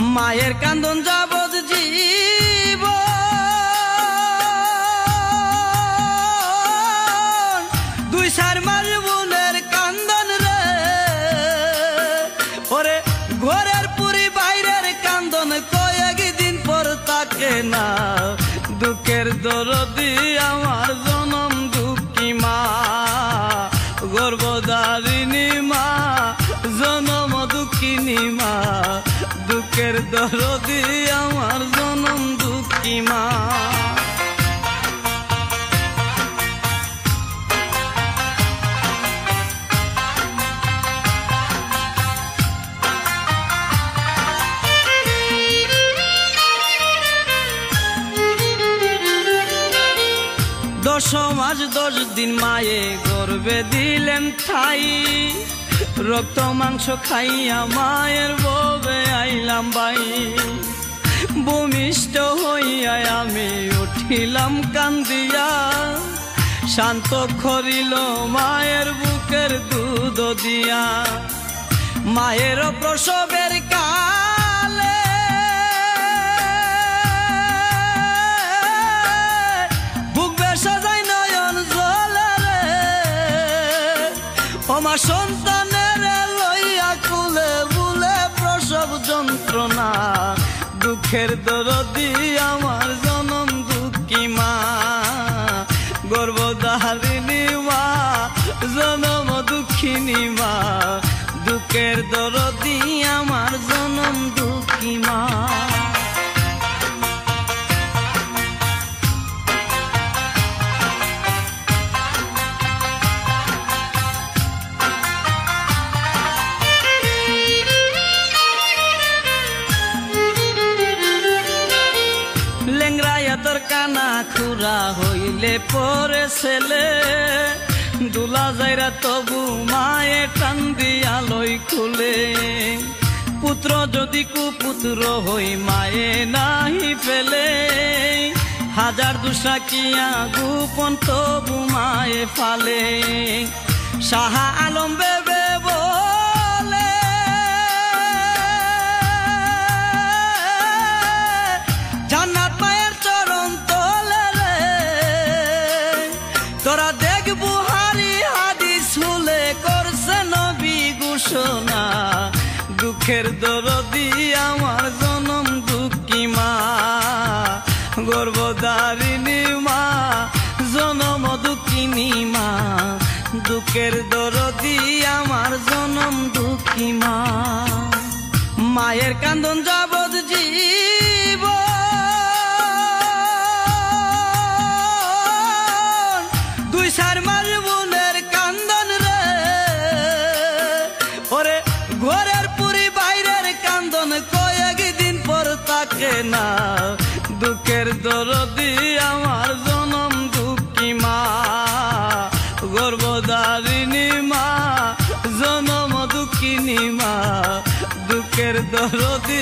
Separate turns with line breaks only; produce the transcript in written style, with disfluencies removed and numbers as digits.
মায়ের কান্দন যাবত জীব দুই সার মার বোনের কান্দন রে ওরে ঘরের পুরি বাইরের কান্দন কয়েকদিন পর তাকে না দুঃখের দরদি আমার জনম দুঃখী মা গর্ভধারিণী মা জনম দুঃখিনী মা দুঃখের দরদি আমার জনম দুঃখী মা দশ মাস 10 দিন মায়ে গর্ভে দিলেন ঠাই রক্ত মাংস খাইয়া মায়ের ববে আইলাম বাই ভূমিষ্ঠ হইয়া আমি উঠিলাম কান্দিয়া শান্ত করিল মায়ের বুকের দুধ দিয়া মায়ের প্রসবের কালে বুক বেসাজাই নয়ন জলে আমার সন্তানের লইয়া কুলে বুলে প্রসব যন্ত্রণা দুঃখের দরদি আমার জনম দুঃখী মা গর্ভধারিণী মা জনম দুঃখিনী মা দুঃখের দরদি আমার জনম দুঃখী মা তোর কানা খুরা হইলে পরে ছেলে দুলা যাইরা তবু মায়ে টান দিয়া লই খুলে পুত্র যদি কুপুত্র হই মায়ে নাহি ফেলে হাজার দুসা কিয়া গোপন তবু মায়ে ফালে শাহা আলম বেবে তোরা দেখ বুহারি হাদিস হুলে করছে নবী ঘোষণা দুঃখের দরদি আমার জনম দুঃখী মা গর্ভধারিণী মা জনম দুঃখিনী মা দুঃখের দরদি আমার জনম দুঃখী মা মায়ের কান্দন যাবত জীব সার মার বোনের কান্দন রে ওরে ঘরের পুরি বাইরের কান্দন কয়েকদিন পর তাকে না দুঃখের দরদি আমার জনম দুঃখী মা গর্ভধারিণী মা জনম দুঃখিনী মা দুঃখের দরদি